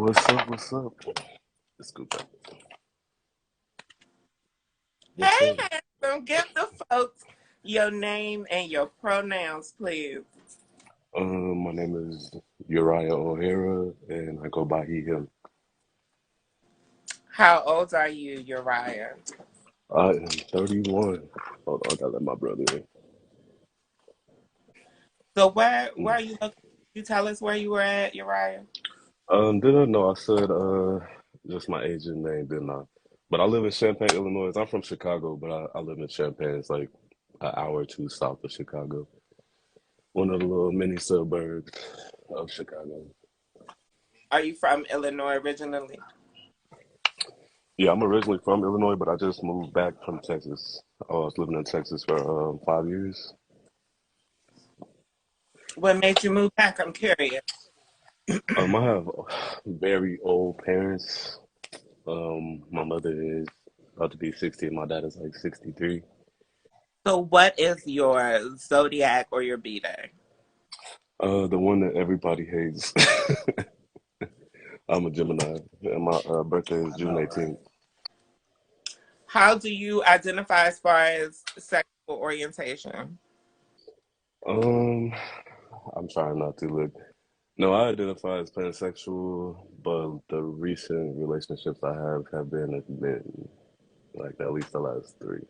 What's up? What's up? Let's go back. Yes, Hey, sir. handsome, give the folks your name and your pronouns, please. My name is Uriah O'Hara, and I go by he, him. How old are you, Uriah? I am 31. Hold on, I gotta let my brother So where in. are you located? You tell us where you were at, Uriah. Did I know I said just my age and name, didn't I? But I live in Champaign, Illinois. I'm from Chicago, but I live in Champaign. It's like an hour or two south of Chicago. One of the little mini suburbs of Chicago. Are you from Illinois originally? Yeah, I'm originally from Illinois, but I just moved back from Texas. I was living in Texas for 5 years. What made you move back? I'm curious. I have very old parents. My mother is about to be 60, and my dad is like 63. So what is your zodiac or your B-Day? The one that everybody hates. I'm a Gemini, and my birthday is June 18th. How do you identify as far as sexual orientation? Um, I'm trying not to look. No, I identify as pansexual, but the recent relationships I have been men, like at least the last three.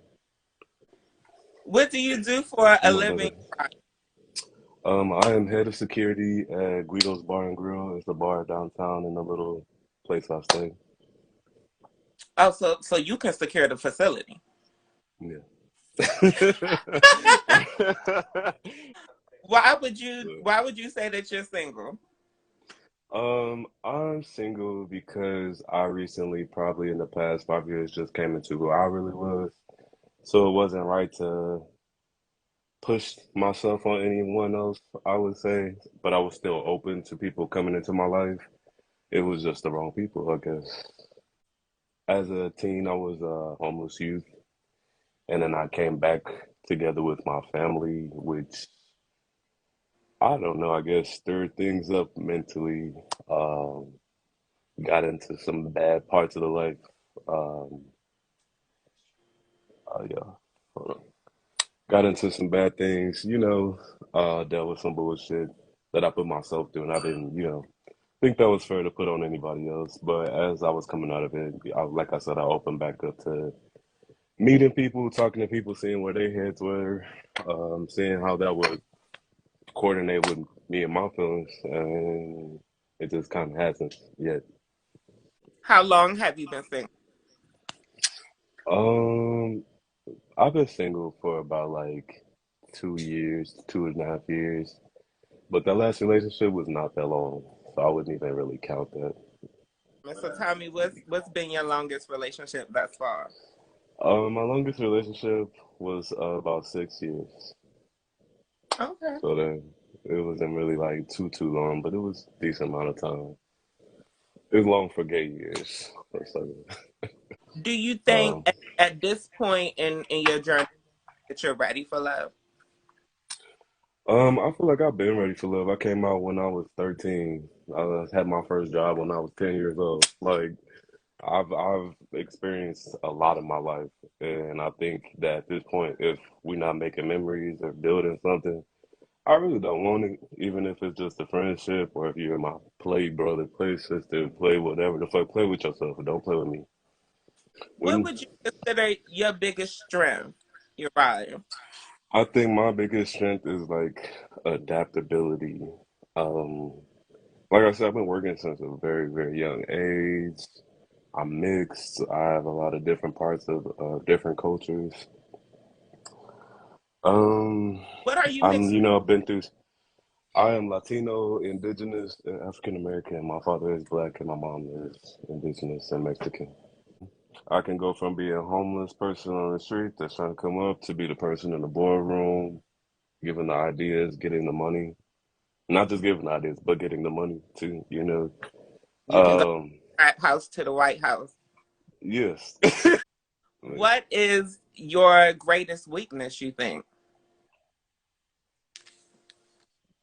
What do you do for a My living? brother. I am head of security at Guido's Bar and Grill. It's a bar downtown in the little place I stay. Oh, so you can secure the facility. Yeah. Why would you say that you're single? I'm single because I recently, probably in the past 5 years, just came into who I really was. So it wasn't right to push myself on anyone else, I would say, but I was still open to people coming into my life. It was just the wrong people, I guess. As a teen, I was a homeless youth, and then I came back together with my family, which I don't know, I guess stirred things up mentally. Um, got into some bad parts of the life. Um, yeah, hold on. Got into some bad things, dealt with some bullshit that I put myself through, and I didn't, think that was fair to put on anybody else. But as I was coming out of it, like I said, I opened back up to meeting people, talking to people, seeing where their heads were, seeing how that would coordinate with me and my feelings, and it just kind of hasn't yet. How long have you been single? Um, I've been single for about like 2 years, 2.5 years, but that last relationship was not that long, so I wouldn't even really count that. So tell me, what's been your longest relationship thus far? My longest relationship was about 6 years, Okay. so then it wasn't really like too long, but it was a decent amount of time. It was long for gay years. So, Do you think um, at this point in your journey that you're ready for love? I feel like I've been ready for love. I came out when I was 13. I had my first job when I was 10 years old. Like I've experienced a lot in my life, and I think that at this point, if we're not making memories or building something, I really don't want it. Even if it's just a friendship, or if you're my play brother, play sister, play whatever the fuck, play with yourself, but don't play with me. What When would you consider your biggest strength, Uriah? I think my biggest strength is like adaptability. Um, like I said, I've been working since a very young age. I'm mixed. I have a lot of different parts of different cultures. Um, What are you mixed with? I've been through. I am Latino, Indigenous, and African American. My father is black, and my mom is Indigenous and Mexican. I can go from being a homeless person on the street that's trying to come up to be the person in the boardroom, giving the ideas, getting the money. Not just giving ideas, but getting the money too. You can go Um, from the house to the White House. yes. Like, What is your greatest weakness, you think?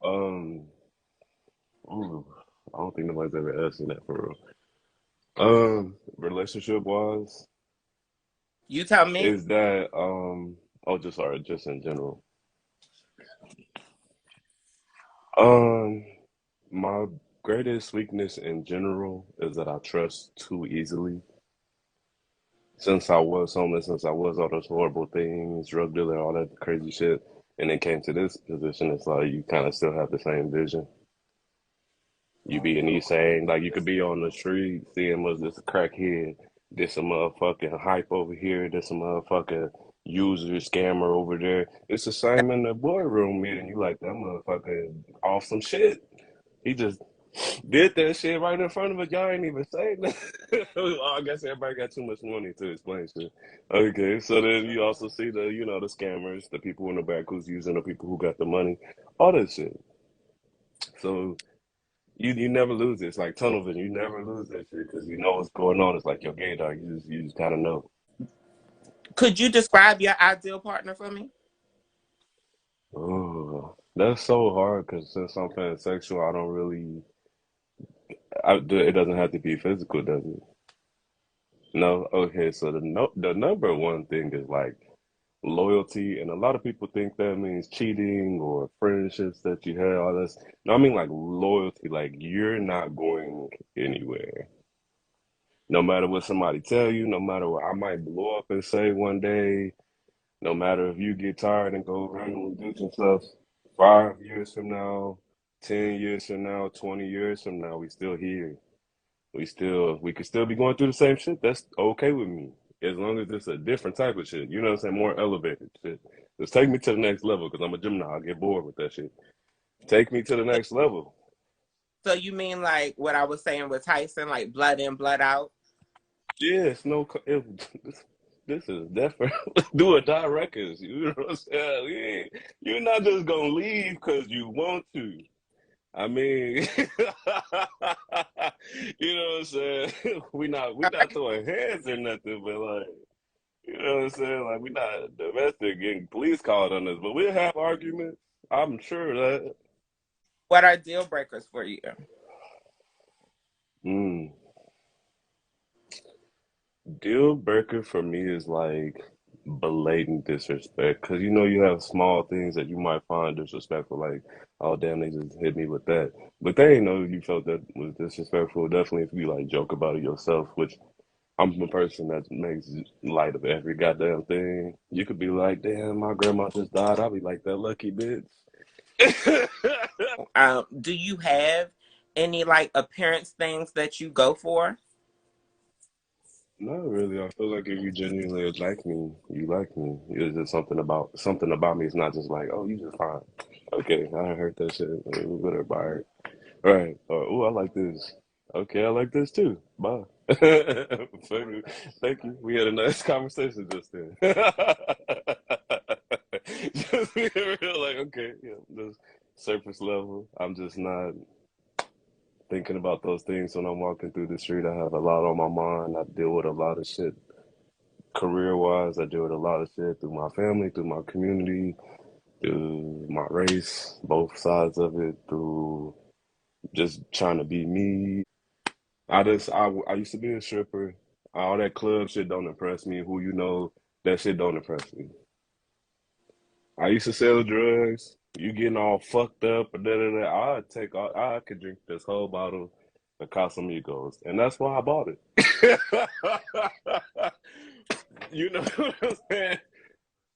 um, ooh, I don't think nobody's ever asked me that for real. Relationship wise, You tell me. is that oh, just sorry, just in general. Um, my greatest weakness in general is that I trust too easily. Since I was homeless, since I was all those horrible things, drug dealer, all that crazy shit, and then came to this position, it's like you kind of still have the same vision. You be in these same, like you could be on the street seeing was this a crackhead, this a motherfucking hype over here, this a motherfucking user scammer over there. It's the same in the boardroom meeting. You like that motherfucker off some shit. He just did that shit right in front of us. Y'all ain't even say nothing. I guess everybody got too much money to explain shit. Okay, so then you also see the, the scammers, the people in the back who's using the people who got the money, all that shit. So you never lose it. It's like tunnel vision. You never lose that shit because you know what's going on. It's like your gay dog. You just kind of know. Could you describe your ideal partner for me? Oh, that's so hard because since I'm pansexual, I don't really. It doesn't have to be physical, does it? No. Okay. So the number one thing is like loyalty, and a lot of people think that means cheating or friendships that you had. All this. No, I mean like loyalty. Like you're not going anywhere. No matter what somebody tell you, no matter what I might blow up and say one day, no matter if you get tired and go randomly do some stuff, 5 years from now, 10 years from now, 20 years from now, we still here. We could still be going through the same shit. That's okay with me. As long as it's a different type of shit. You know what I'm saying? More elevated shit. Just take me to the next level because I'm a Gemini. I'll get bored with that shit. Take me to the next level. So you mean like what I was saying with Tyson, like blood in, blood out? Yes, no, this is definitely do or die records. You know what I'm saying? You're not just gonna leave because you want to. I mean, you know what I'm saying? We not throwing hands or nothing, but like, you know what I'm saying? Like we not domestic getting police called on us, but we'll have arguments. I'm sure of that. What are deal breakers for you? Mm. Deal breaker for me is like blatant disrespect because you have small things that you might find disrespectful, like, oh damn, they just hit me with that, but they ain't know you felt that was disrespectful. Definitely, if you like joke about it yourself, which I'm the person that makes light of every goddamn thing. You could be like, damn, my grandma just died. I'll be like, that lucky bitch. Do you have any like appearance things that you go for? Not really. I feel like if you genuinely like me, you like me. It's just something about me. It's not just like, oh, you just fine. Okay, I heard that shit. Whatever, bye. All right. Oh, I like this. Okay, I like this too. Bye. Thank you. Thank you. We had a nice conversation just then. Just being real, like, okay, yeah, just surface level. I'm just not thinking about those things when I'm walking through the street. I have a lot on my mind. I deal with a lot of shit career wise. I deal with a lot of shit through my family, through my community, through my race, both sides of it, through just trying to be me. I used to be a stripper. All that club shit don't impress me. Who you know, that shit don't impress me. I used to sell drugs. You getting all fucked up and da da da. I could drink this whole bottle of Casamigos, and that's why I bought it. You know what I'm saying?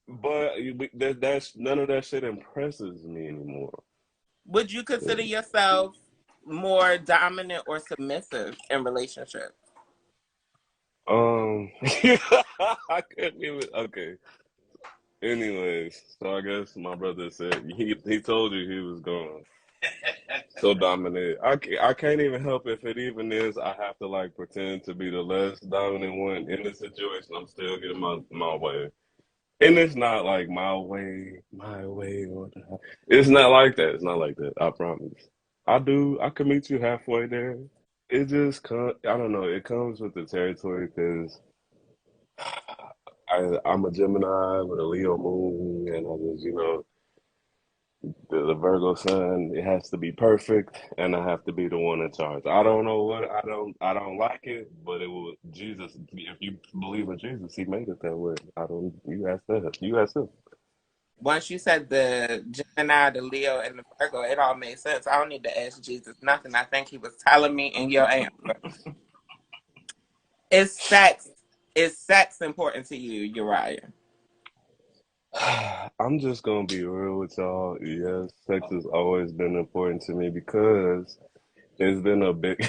But that's none of that shit impresses me anymore. Would you consider yourself more dominant or submissive in relationships? I couldn't even. Okay. Anyways, so I guess my brother said he told you he was gone. So dominant. I can't even help if it even is. I have to like pretend to be the less dominant one in the situation. I'm still getting my way, and it's not like my way. It's not like that. It's not like that. I promise. I can meet you halfway there. It just comes. I don't know. It comes with the territory because I'm a Gemini with a Leo moon, and I just The Virgo sun, it has to be perfect, and I have to be the one in charge. I don't know what I don't like it, but it will. Jesus, if you believe in Jesus, He made it that way. I don't. You ask that. You ask Him. Once you said the Gemini, the Leo, and the Virgo, it all made sense. I don't need to ask Jesus nothing. I think he was telling me in your answer. Is sex is sex important to you, Uriah? I'm just gonna be real with y'all. Yes, sex has always been important to me because it's been a big.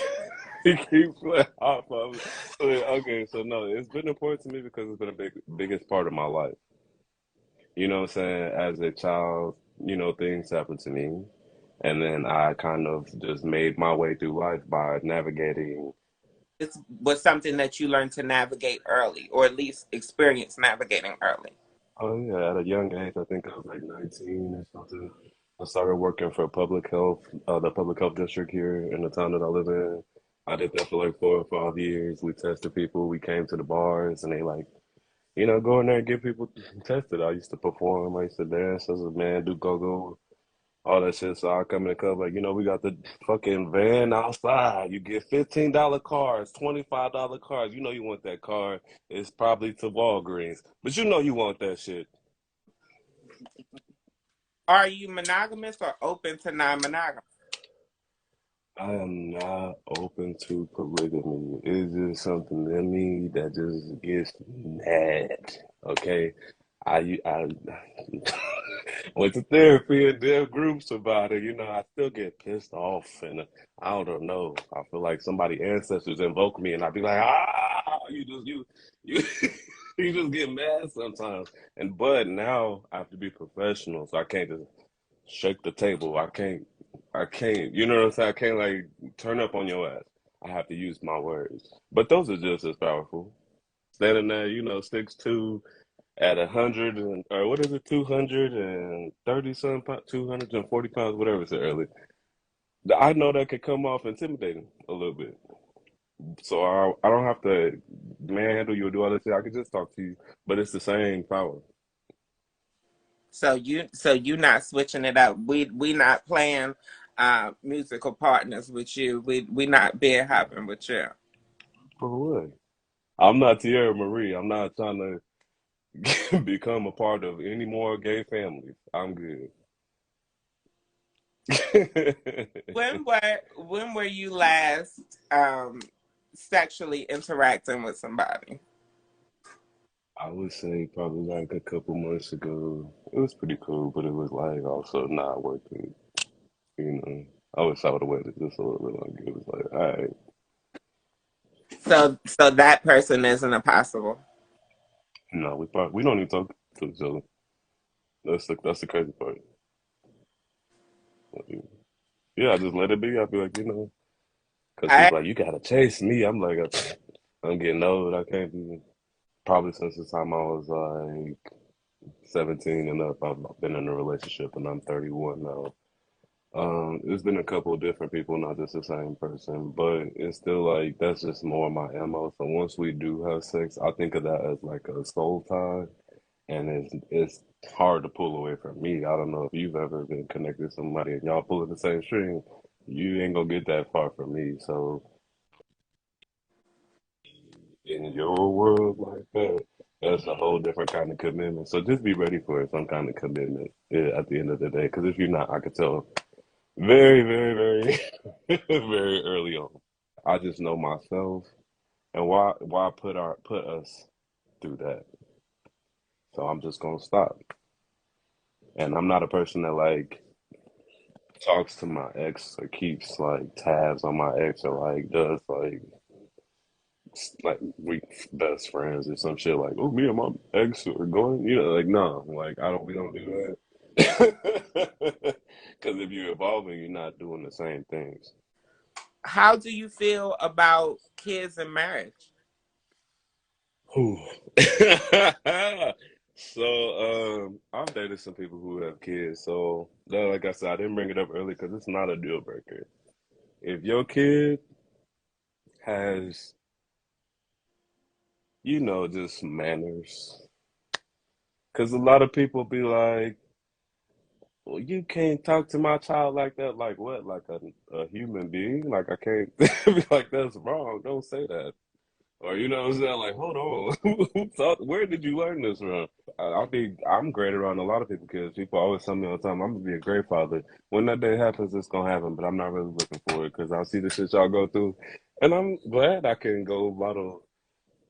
He keeps playing off of it. Okay, so no, it's been important to me because it's been a biggest part of my life. You know what I'm saying? As a child, things happened to me. And then I kind of just made my way through life by navigating. It was something that you learned to navigate early, or at least experience navigating early. Oh, yeah, at a young age, I think I was like 19 or something. I started working for public health, the public health district here in the town that I live in. I did that for like 4 or 5 years. We tested people. We came to the bars and they like, go in there and get people tested. I used to perform. I used to dance as a man, do go-go, all that shit. So I come in the club like, we got the fucking van outside. You get $15 cars, $25 cars. You know you want that car. It's probably to Walgreens, but you know you want that shit. Are you monogamous or open to non-monogamous? I am not open to polygamy. It's just something in me that just gets mad. Okay, I went to therapy and did groups about it. I still get pissed off, and I don't know. I feel like somebody ancestors invoke me, and I'd be like, you you just get mad sometimes. But now I have to be professional, so I can't just shake the table. I can't. You know what I'm saying? I can't like turn up on your ass. I have to use my words. But those are just as powerful. Standing there, 6'2" at 100 and or what is it, 230 some 240 pounds, whatever it's early. I know that could come off intimidating a little bit. So I don't have to manhandle you or do all this shit. I can just talk to you, but it's the same power. So you not switching it up. We not playing musical partners with you. We not bed hopping with you. For what? I'm not Tierra Marie. I'm not trying to become a part of any more gay families. I'm good. When were you last sexually interacting with somebody? I would say probably like a couple months ago. It was pretty cool, but it was like also not worth it. You know, I wish I would have waited just a little bit longer. It was like, all right, So that person isn't a possible. no, we don't even talk to each other. That's the crazy part. Like, yeah, I just let it be. I feel like because I people like you gotta chase me. I'm like, I'm getting old. I can't be. Probably since the time I was like 17 and up, I've been in a relationship, and I'm 31 now. It's been a couple of different people, not just the same person, but it's still like that's just more of my MO. So once we do have sex, I think of that as like a soul tie, and it's hard to pull away from me. I don't know if you've ever been connected to somebody and y'all pulling the same string, you ain't gonna get that far from me. So in your world like that, that's a whole different kind of commitment. So just be ready for some kind of commitment at the end of the day. Because if you're not, I could tell very, very, very, very early on. I just know myself and why put us through that. So I'm just gonna stop. And I'm not a person that like talks to my ex or keeps like tabs on my ex or like does like we best friends or some shit like, oh, me and my ex are going, like no, like we don't do that. Because if you're evolving, you're not doing the same things. How do you feel about kids and marriage? Whew. So, I've dated some people who have kids. So, like I said, I didn't bring it up early because it's not a deal breaker. If your kid has, just manners, because a lot of people be like, well, you can't talk to my child like that. Like what? Like a human being? Like I can't be like that's wrong. Don't say that. Or you know what I'm saying? Like, hold on. Where did you learn this from? I'm great around a lot of people because people always tell me all the time, I'm gonna be a great father. When that day happens, it's gonna happen, but I'm not really looking for it because I see the shit y'all go through. And I'm glad I can go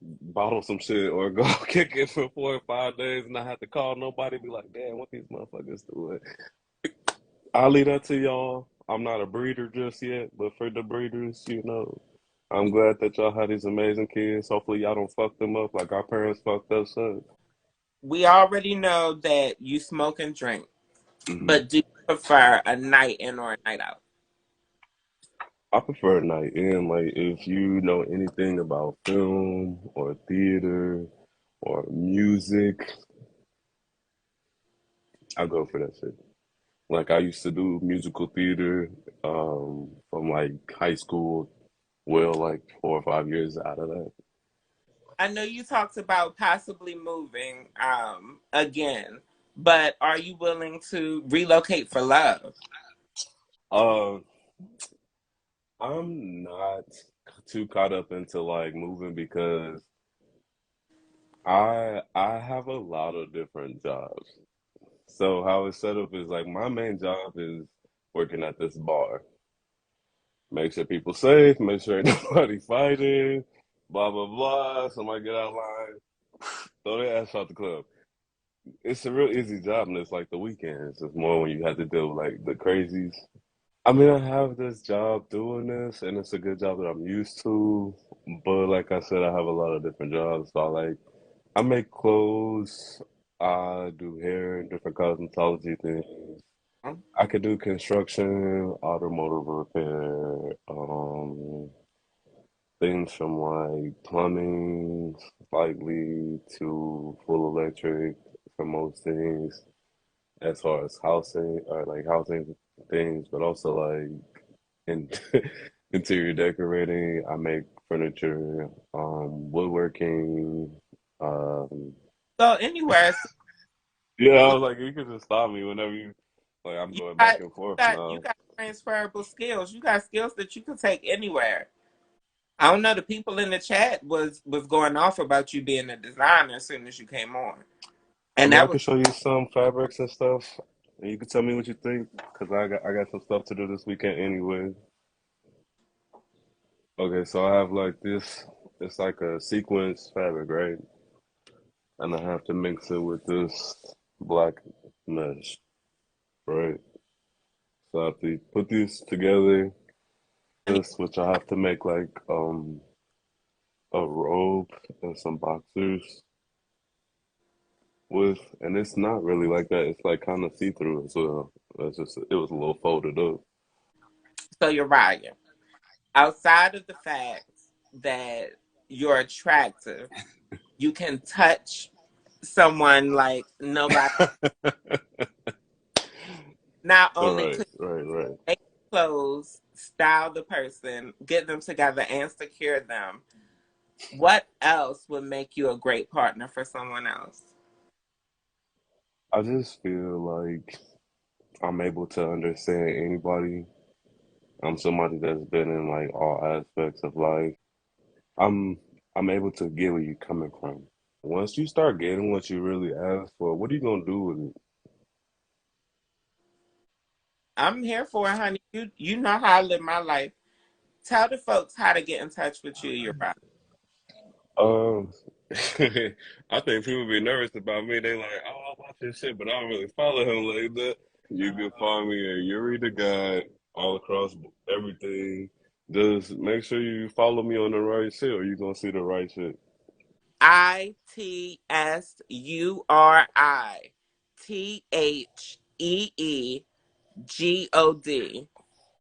bottle some shit or go kick it for 4 or 5 days and not have to call nobody, be like, damn, what these motherfuckers doing? I'll leave that to y'all. I'm not a breeder just yet, but for the breeders, I'm glad that y'all had these amazing kids. Hopefully, y'all don't fuck them up like our parents fucked us up. We already know that you smoke and drink, Hmm. but do you prefer a night in or a night out? I prefer a night in. Like, if you know anything about film or theater or music, I go for that shit. Like, I used to do musical theater from like high school. Well, like 4 or 5 years out of that. I know you talked about possibly moving again, but are you willing to relocate for love? Uh, I'm not too caught up into like moving because I have a lot of different jobs. So how it's set up is like my main job is working at this bar. Make sure people safe, make sure ain't nobody fighting, blah blah blah. Somebody get out of line, throw their ass out the club. It's a real easy job and it's like the weekends. It's more when you have to deal with like the crazies. I mean, I have this job doing this, and it's a good job that I'm used to. But like I said, I have a lot of different jobs. So I make clothes, I do hair and different cosmetology things. I could do construction, automotive repair, things from like plumbing, slightly to full electric for most things, as far as housing or like housing things, but also like in interior decorating. I make furniture, woodworking. Um, So anywhere, so yeah, I was like, you can just stop me whenever you like. I'm you going back got and forth you now. got transferable skills. You got skills that you can take anywhere. I don't know. The people in the chat was going off about you being a designer as soon as you came on, I and mean, I that can was show you some fabrics and stuff, and you can tell me what you think, because I got some stuff to do this weekend anyway. Okay, so I have like this. It's like a sequence fabric, right? And I have to mix it with this black mesh, right? So I have to put these together. This, which I have to make like a robe and some boxers with, and it's not really like that. It's like kind of see through as well. It was a little folded up. so Uriah. Outside of the fact that you're attractive, you can touch someone like nobody. Not All only right, could right, right. you make clothes, style the person, get them together, and secure them, what else would make you a great partner for someone else? I just feel like I'm able to understand anybody. I'm somebody that's been in like all aspects of life. I'm I'm able to get where you're coming from. Once you start getting what you really ask for, what are you gonna do with it? I'm here for it, honey. You know how I live my life. Tell the folks how to get in touch with you, Uriah. Um, I think people be nervous about me. They like, oh, I watch this shit, but I don't really follow him like that. You can find me at Yuri the God all across everything. Just make sure you follow me on the right shit, or you gonna see the right shit. ITSURITHEEGOD.